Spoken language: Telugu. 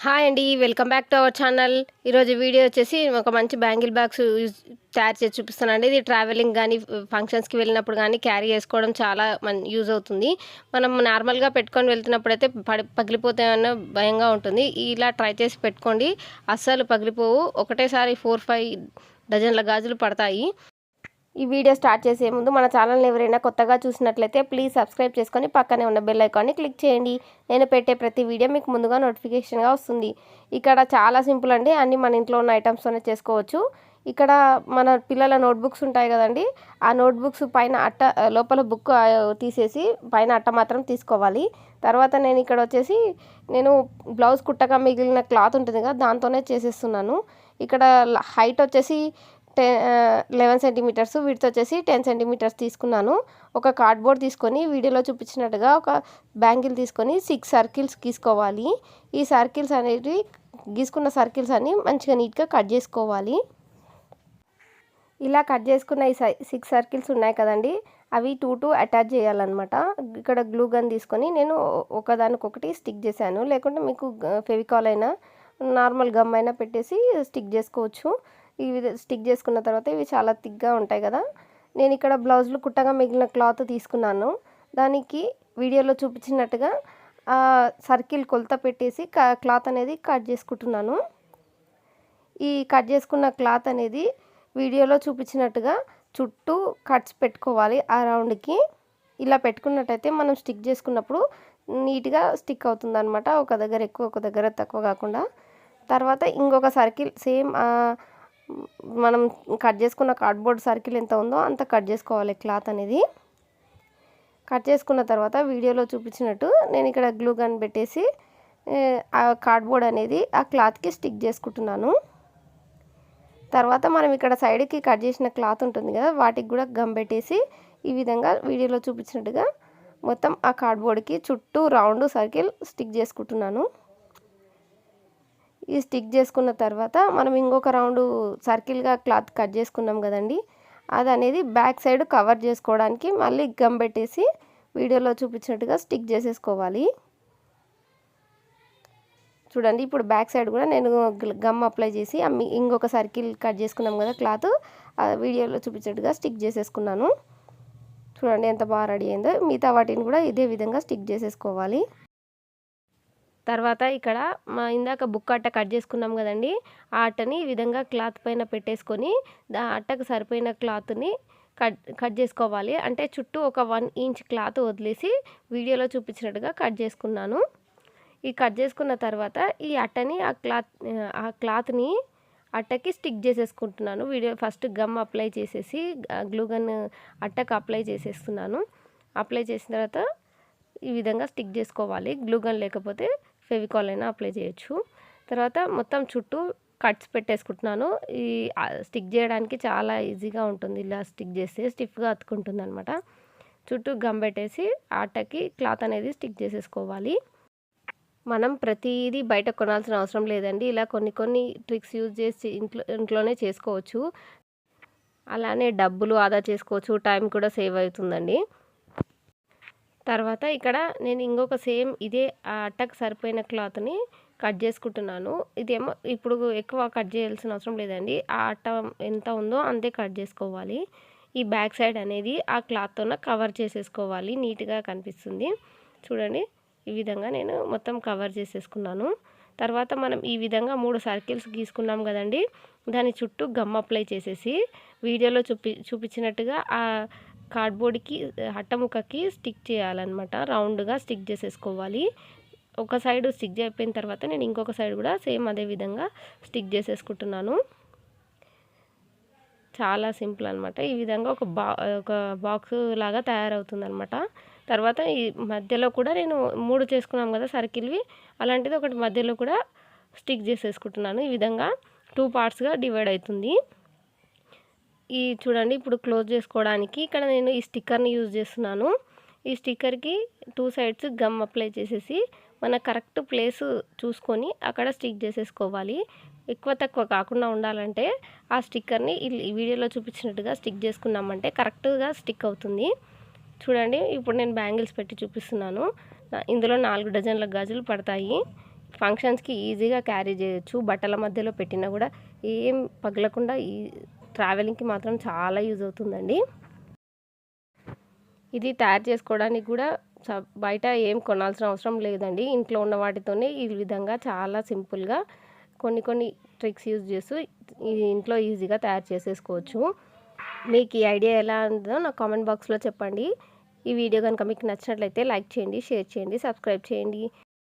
హాయ్ అండి, welcome back to our channel. ఈరోజు వీడియో వచ్చేసి ఒక మంచి బ్యాంగిల్ బ్యాగ్స్ తయారు చేసి చూపిస్తానండి. ఇది ట్రావెలింగ్ కానీ ఫంక్షన్స్కి వెళ్ళినప్పుడు కానీ క్యారీ చేసుకోవడం చాలా యూజ్ అవుతుంది. మనం నార్మల్గా పెట్టుకొని వెళ్తున్నప్పుడు అయితే పగిలిపోతాయన్న భయంగా ఉంటుంది. ఇలా ట్రై చేసి పెట్టుకోండి, అస్సలు పగిలిపోవు. ఒకటేసారి 4-5 డజన్ల గాజులు పడతాయి. ఈ వీడియో స్టార్ట్ చేసే ముందు మన ఛానల్ని ఎవరైనా కొత్తగా చూసినట్లయితే ప్లీజ్ సబ్స్క్రైబ్ చేసుకొని పక్కనే ఉన్న బెల్ ఐకాన్ని క్లిక్ చేయండి. నేను పెట్టే ప్రతి వీడియో మీకు ముందుగా నోటిఫికేషన్గా వస్తుంది. ఇక్కడ చాలా సింపుల్ అండి, అన్నీ మన ఇంట్లో ఉన్న ఐటమ్స్తోనే చేసుకోవచ్చు. ఇక్కడ మన పిల్లల నోట్బుక్స్ ఉంటాయి కదండి, ఆ నోట్బుక్స్ పైన అట్ట లోపల బుక్ తీసేసి పైన అట్ట మాత్రం తీసుకోవాలి. తర్వాత నేను ఇక్కడ వచ్చేసి బ్లౌజ్ కుట్టగా మిగిలిన క్లాత్ ఉంటుంది కదా, దాంతోనే చేసేస్తున్నాను. ఇక్కడ హైట్ వచ్చేసి 11 సెంటీమీటర్స్, విడ్త్ వచ్చేసి 10 సెంటీమీటర్స్ తీసుకున్నాను. ఒక కార్డ్బోర్డ్ తీసుకొని వీడియోలో చూపించినట్టుగా ఒక బ్యాంగిల్ తీసుకొని 6 సర్కిల్స్ గీసుకోవాలి. ఈ సర్కిల్స్ అనేవి గీసుకున్న సర్కిల్స్ అన్ని మంచిగా నీట్గా కట్ చేసుకోవాలి. ఇలా కట్ చేసుకున్న ఈ 6 సర్కిల్స్ ఉన్నాయి కదండి, అవి 2 అటాచ్ చేయాలన్నమాట. ఇక్కడ గ్లూ గన్ తీసుకొని నేను ఒకదానికొకటి స్టిక్ చేశాను. లేకుంటే మీకు ఫెవికాల్ అయినా నార్మల్ గమ్ అయినా పెట్టేసి స్టిక్ చేసుకోవచ్చు. ఇవి స్టిక్ చేసుకున్న తర్వాత ఇవి చాలా థిక్గా ఉంటాయి కదా. నేను ఇక్కడ బ్లౌజులు కుట్టగా మిగిలిన క్లాత్ తీసుకున్నాను. దానికి వీడియోలో చూపించినట్టుగా సర్కిల్ కొలత పెట్టేసి క్లాత్ అనేది కట్ చేసుకుంటున్నాను. ఈ కట్ చేసుకున్న క్లాత్ అనేది వీడియోలో చూపించినట్టుగా చుట్టూ కట్స్ పెట్టుకోవాలి. ఆ రౌండ్కి ఇలా పెట్టుకున్నట్టయితే మనం స్టిక్ చేసుకున్నప్పుడు నీట్గా స్టిక్ అవుతుంది అనమాట. ఒక దగ్గర ఎక్కువ ఒక దగ్గర తక్కువ కాకుండా. తర్వాత ఇంకొక సర్కిల్ సేమ్ మనం కట్ చేసుకున్న కార్డ్బోర్డ్ సర్కిల్ ఎంత ఉందో అంత కట్ చేసుకోవాలి క్లాత్ అనేది. కట్ చేసుకున్న తర్వాత వీడియోలో చూపించినట్టు నేను ఇక్కడ గ్లూ గన్ పెట్టేసి ఆ కార్డ్బోర్డ్ అనేది ఆ క్లాత్కి స్టిక్ చేసుకుంటున్నాను. తర్వాత మనం ఇక్కడ సైడ్కి కట్ చేసిన క్లాత్ ఉంటుంది కదా, వాటికి కూడా గమ్ పెట్టేసి ఈ విధంగా వీడియోలో చూపించినట్టుగా మొత్తం ఆ కార్డ్బోర్డ్కి చుట్టూ రౌండ్ సర్కిల్ స్టిక్ చేసుకుంటున్నాను. ఈ స్టిక్ చేసుకున్న తర్వాత మనం ఇంకొక రౌండ్ సర్కిల్గా క్లాత్ కట్ చేసుకున్నాం కదండి, అది అనేది బ్యాక్ సైడ్ కవర్ చేసుకోవడానికి మళ్ళీ గమ్ పెట్టేసి వీడియోలో చూపించినట్టుగా స్టిక్ చేసేసుకోవాలి. చూడండి, ఇప్పుడు బ్యాక్ సైడ్ కూడా నేను గమ్ అప్లై చేసి ఇంకొక సర్కిల్ కట్ చేసుకున్నాం కదా క్లాత్, వీడియోలో చూపించినట్టుగా స్టిక్ చేసేసుకున్నాను. చూడండి ఎంత బాగా రెడీ అయిందో. మిగతా వాటిని కూడా ఇదే విధంగా స్టిక్ చేసేసుకోవాలి. తర్వాత ఇక్కడ ఇందాక బుక్ అట్ట కట్ చేసుకున్నాం కదండి, ఆ అట్టని ఈ విధంగా క్లాత్ పైన పెట్టేసుకొని ఆ అట్టకు సరిపోయిన క్లాత్ని కట్ చేసుకోవాలి. అంటే చుట్టూ ఒక 1 ఇంచ్ క్లాత్ వదిలేసి వీడియోలో చూపించినట్టుగా కట్ చేసుకున్నాను. ఈ కట్ చేసుకున్న తర్వాత ఈ అట్టని ఆ క్లాత్ని అట్టకి స్టిక్ చేసేసుకుంటున్నాను. ఫస్ట్ గమ్ అప్లై చేసేసి గ్లూ గన్ అట్టకు అప్లై చేసేస్తున్నాను. అప్లై చేసిన తర్వాత ఈ విధంగా స్టిక్ చేసుకోవాలి. గ్లూ గన్ లేకపోతే ఫెవికాల్ అయినా అప్లై చేయొచ్చు. తర్వాత మొత్తం చుట్టూ కట్స్ పెట్టేసుకుంటున్నాను. ఈ స్టిక్ చేయడానికి చాలా ఈజీగా ఉంటుంది. ఇలా స్టిక్ చేస్తే స్టిఫ్గా అతుకుంటుంది అనమాట. చుట్టూ గమ్ పెట్టేసి అట్టకి క్లాత్ అనేది స్టిక్ చేసేసుకోవాలి. మనం ప్రతిదీ బయట కొనాల్సిన అవసరం లేదండి. ఇలా కొన్ని ట్రిక్స్ యూజ్ చేసి ఇంట్లోనే చేసుకోవచ్చు. అలానే డబ్బులు ఆదా చేసుకోవచ్చు, టైం కూడా సేవ్ అవుతుందండి. తర్వాత ఇక్కడ నేను ఇంకొక సేమ్ ఇదే ఆ అట్టకు సరిపోయిన క్లాత్ని కట్ చేసుకుంటున్నాను. ఇదేమో ఇప్పుడు ఎక్కువ కట్ చేయాల్సిన అవసరం లేదండి. ఆ అట్ట ఎంత ఉందో అంతే కట్ చేసుకోవాలి. ఈ బ్యాక్ సైడ్ అనేది ఆ క్లాత్తోన కవర్ చేసేసుకోవాలి, నీట్గా కనిపిస్తుంది. చూడండి, ఈ విధంగా నేను మొత్తం కవర్ చేసేసుకున్నాను. తర్వాత మనం ఈ విధంగా 3 సర్కిల్స్ గీసుకున్నాం కదండి, దాని చుట్టూ గమ్ అప్లై చేసేసి వీడియోలో చూపించినట్టుగా ఆ కార్డ్బోర్డ్కి అట్టముక్కకి స్టిక్ చేయాలన్నమాట. రౌండ్గా స్టిక్ చేసేసుకోవాలి. ఒక సైడ్ స్టిక్ అయిపోయిన తర్వాత నేను ఇంకొక సైడ్ కూడా సేమ్ అదే విధంగా స్టిక్ చేసేసుకుంటున్నాను. చాలా సింపుల్ అనమాట. ఈ విధంగా ఒక బాక్స్ లాగా తయారవుతుంది అనమాట. తర్వాత ఈ మధ్యలో కూడా నేను 3 చేసుకున్నాం కదా సర్కిల్వి, అలాంటిది ఒకటి మధ్యలో కూడా స్టిక్ చేసేసుకుంటున్నాను. ఈ విధంగా 2 పార్ట్స్గా డివైడ్ అవుతుంది. చూడండి, ఇప్పుడు క్లోజ్ చేసుకోవడానికి ఇక్కడ నేను ఈ స్టిక్కర్ని యూజ్ చేస్తున్నాను. ఈ స్టిక్కర్కి 2 సైడ్స్ గమ్ అప్లై చేసేసి మన కరెక్ట్ ప్లేస్ చూసుకొని అక్కడ స్టిక్ చేసేసుకోవాలి. ఎక్కువ తక్కువ కాకుండా ఉండాలంటే ఆ స్టిక్కర్ని ఈ వీడియోలో చూపించినట్టుగా స్టిక్ చేసుకున్నామంటే కరెక్ట్గా స్టిక్ అవుతుంది. చూడండి, ఇప్పుడు నేను బ్యాంగిల్స్ పెట్టి చూపిస్తున్నాను. ఇందులో 4 డజన్ల గాజులు పడతాయి. ఫంక్షన్స్కి ఈజీగా క్యారీ చేయొచ్చు. బట్టల మధ్యలో పెట్టినా కూడా ఏం పగలకుండా ఈ ట్రావెలింగ్కి మాత్రం చాలా యూజ్ అవుతుందండి. ఇది తయారు చేసుకోవడానికి కూడా బయట ఏం కొనాల్సిన అవసరం లేదండి. ఇంట్లో ఉన్న వాటితోనే ఈ విధంగా చాలా సింపుల్గా కొన్ని ట్రిక్స్ యూజ్ చేస్తూ ఇంట్లో ఈజీగా తయారు చేసేసుకోవచ్చు. మీకు ఈ ఐడియా ఎలా ఉందో నాకు కామెంట్ బాక్స్లో చెప్పండి. ఈ వీడియో కనుక మీకు నచ్చినట్లయితే లైక్ చేయండి, షేర్ చేయండి, సబ్స్క్రైబ్ చేయండి.